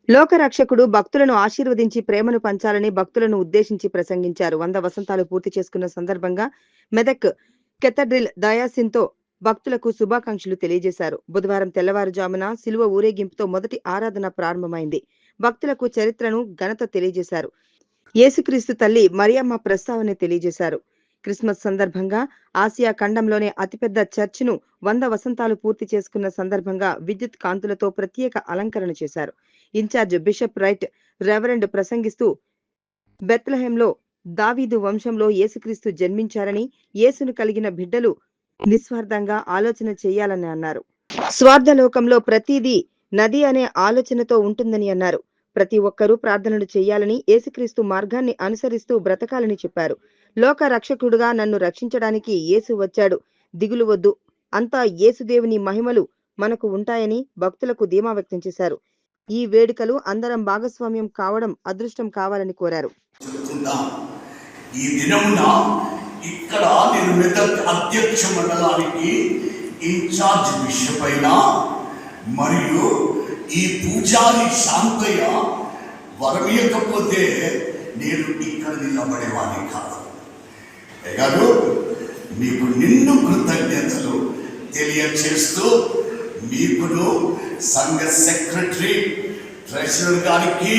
లోకరక్షకుడు భక్తులను ఆశీర్వదించి ప్రేమను పంచాలని భక్తులను ఉద్దేశించి ప్రసంగించారు. 100 వసంతాలు పూర్తి చేసుకున్న సందర్భంగా మెదక్ కెథడ్రిల్ దయాసిన్తో భక్తులకు శుభాకాంక్షలు తెలియజేశారు. బుధవారం తెల్లవారుజామున శిలువ ఊరేగింపుతో మొదటి ఆరాధన ప్రారంభమైంది. భక్తులకు చరిత్రను ఘనత తెలియజేశారు. యేసుక్రీస్తు తల్లి మరియమ్మ ప్రస్తావన తెలియజేశారు. క్రిస్మస్ సందర్భంగా ఆసియా ఖండంలోనే అతిపెద్ద చర్చ్ను 100 వసంతాలు పూర్తి చేసుకున్న సందర్భంగా విద్యుత్ కాంతులతో ప్రత్యేక అలంకరణ చేశారు. ఇన్ఛార్జ్ బిషప్ రైట్ రెవరెండ్ ప్రసంగిస్తూ బెత్లెహేంలో దావీదు వంశంలో యేసుక్రీస్తు జన్మించారని, యేసును కలిగిన బిడ్డలు నిస్వార్థంగా ఆలోచన చేయాలని అన్నారు. స్వార్థ లోకంలో ప్రతిదీ నది అనే ఆలోచనతో ఉంటుందని అన్నారు. ప్రతి ఒక్కరూ ప్రార్థనలు చేయాలని, యేసుక్రీస్తు మార్గాన్ని అనుసరిస్తూ బ్రతకాలని చెప్పారు. లోక రక్షకుడుగా నన్ను రక్షించడానికి యేసు వచ్చాడు, దిగులు వద్దు, అంతా యేసుదేవుని మహిమలు మనకు ఉంటాయని భక్తులకు ధీమా వ్యక్తం చేశారు. ఈ వేడుకలు అందరం భాగస్వామ్యం కావడం అదృష్టం కావాలని కోరారు. ఈ దినమున ఇక్కడ నేను మెదక్ అధ్యక్ష మండలానికి ఇన్ఛార్జ్ బిషప్ అయినా మరియు ఈ పూజారి శాంతయ్య వరమీయకపోతే నేను ఇక్కడ నిలబడేవాడిని కాదు. గారు మీకు నిండు కృతజ్ఞతలు తెలియచేస్తూ మీకును సంఘ సెక్రటరీ ట్రెజరర్ గారికి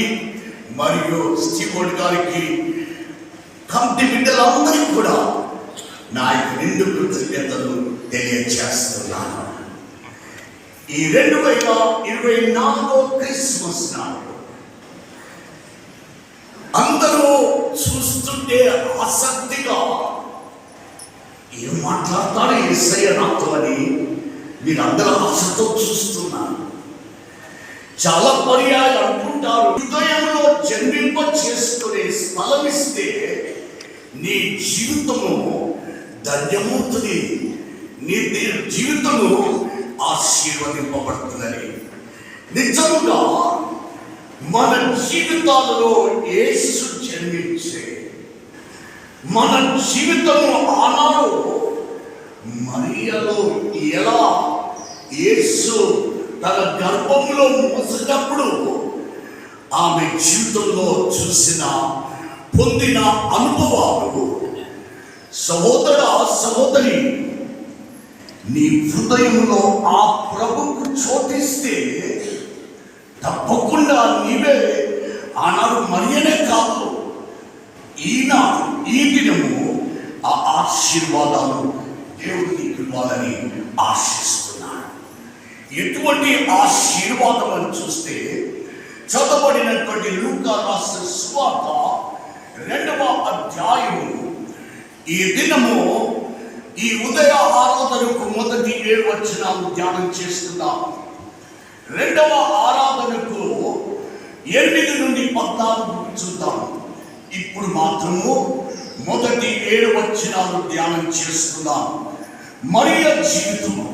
మరియు స్టీఫోర్డ్ గారికి కమిటీ బిడ్డలందరికీ కూడా నా నిండు కృతజ్ఞతలు తెలియచేస్తున్నాను. ఈ 2024 క్రిస్మస్ నాడు అందరూ చూస్తుంటే ఆసక్తిగా ఏం మాట్లాడతాడు యేసయ్య నాతో అని మీరందరూ ఆశతో చూస్తున్నారు. చాలా పర్యాలు అనుకుంటారు, హృదయంలో జన్మింప చేసుకునే స్థలం ఇస్తే నీ జీవితము ధన్యమవుతుంది, నీ జీవితము ఆశీర్వదింపబడుతుందని. నిజంగా మన జీవితాలలో యేసు జన్మించే మన జీవితము ఆనాడు మరియలో ఎలా యేసు తన గర్భంలో మోసినప్పుడు ఆమె జీవితంలో చూసిన పొందిన అనుభవాలు, సహోదర సహోదరి, నీ హృదయంలో ఆ ప్రభువుకు చోటిస్తే తప్పకుండా నీవే ఆనాడు మరియనే కాదు, ఈ దినము ఆ ఆశీర్వాదాలు దేవుడు నీకు ఇవ్వాలని ఆశిస్తున్నాను. ఎటువంటి ఆశీర్వాదం అని చూస్తే చదవబడినటువంటి లూకా రాసిన సువార్త 2వ అధ్యాయము ఈ దినము ఈ ఉదయ ఆరాధనకు మొదటి 7 వచనాలు ధ్యానం చేస్తున్నాం. 2వ ఆరాధనకు 8 నుండి 14 చూద్దాం. ఇప్పుడు మాత్రము మొదటి 7 వచనాలు ధ్యానం చేస్తున్నాం. మరియ జీవితము,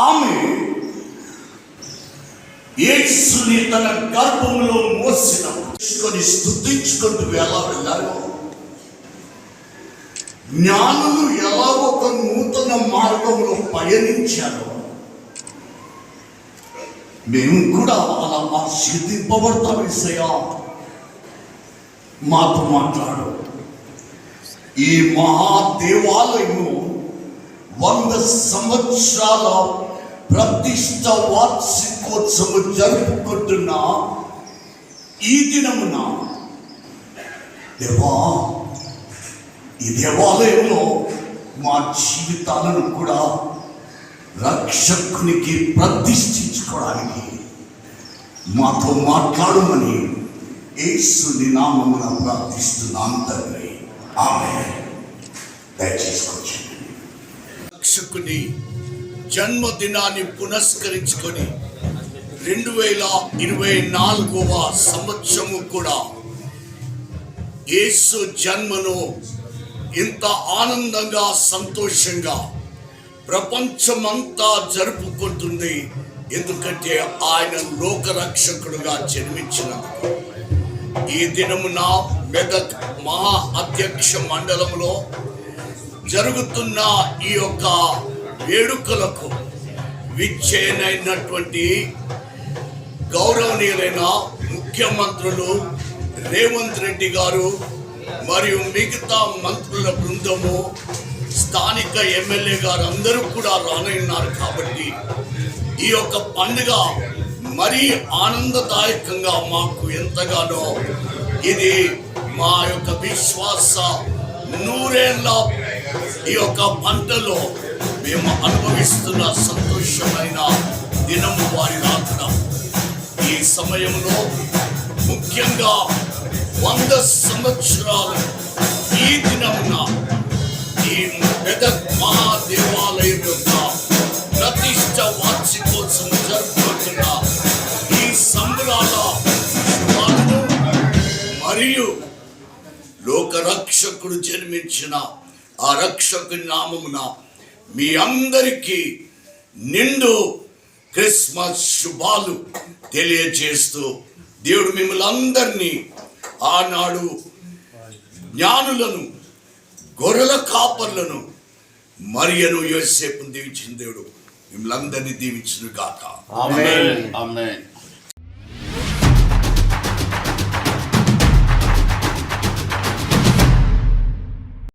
ఆమె యేసుని తన గర్భంలో మోసినప్పుడు స్తుతించుకుంటూ ఎలా వెళ్ళారు. జ్ఞానులు ఎలా ఒక నూతన మార్గంలో పయనించారు, మేము కూడా అలా ఆశీర్వదింపబడతాం. యేసయ్యా మాతో మాట్లాడు. ఈ మహాదేవాలయము 100 సంవత్సరాల ప్రతిష్ట వార్షికోత్సవం జరుపుకుంటున్న ఈ దినమున దేవా, ఈ దేవాలయంలో మా జీవితాలను కూడా రక్షకునికి ప్రతిష్ఠించుకోవడానికి మాతో మాట్లాడమని యేసుని నామమున ప్రార్థిస్తున్నాను తండ్రి, ఆమేన్. దయచేసి రక్షకుని జన్మదినాన్ని పునస్కరించుకొని 2024వ సంవత్సరము కూడా యేసు జన్మను ఇంత ఆనందంగా సంతోషంగా ప్రపంచమంతా జరుపుకుంటుంది. ఎందుకంటే ఆయన లోకరక్షకుడుగా జన్మించినందుకు. ఈ దినమున మెదక్ మహా అధ్యక్ష మండలంలో జరుగుతున్న ఈ యొక్క వేడుకలకు విచ్చేనైనటువంటి గౌరవనీయులైన ముఖ్యమంత్రులు రేవంత్ రెడ్డి గారు మరియు మిగతా మంత్రుల బృందము, స్థానిక ఎమ్మెల్యే గారు అందరూ కూడా రానున్నారు. కాబట్టి ఈ యొక్క పండుగ మరీ ఆనందదాయకంగా మాకు ఎంతగానో ఇది మా యొక్క విశ్వాస నూరేళ్ల ఈ యొక్క పంటలో మేము అనుభవిస్తున్న సంతోషమైన దినము వారి రాకడ. ఈ సమయంలో ముఖ్యంగా 100 సంవత్సరాలు ఈ దినమున ఈ మెదక్ మహాదేవాలయం యొక్క ప్రతిష్ట వార్షికోత్సవం జరుపుకుంటున్న ఈ సంబరాల మరియు లోక రక్షకుడు జన్మించిన ఆ రక్షకుని నామమున మీ అందరికీ నిండు క్రిస్మస్ శుభాలు తెలియజేస్తూ దేవుడు మిమ్మల్ని అందరినీ ఆనాడు జ్ఞానులను, గొర్రెల కాపర్లను, మరియను, యోసేపును దీవించిన దేవుడు మిమ్మల్ని అందరినీ దీవించును గాక. ఆమేన్. ఆమేన్.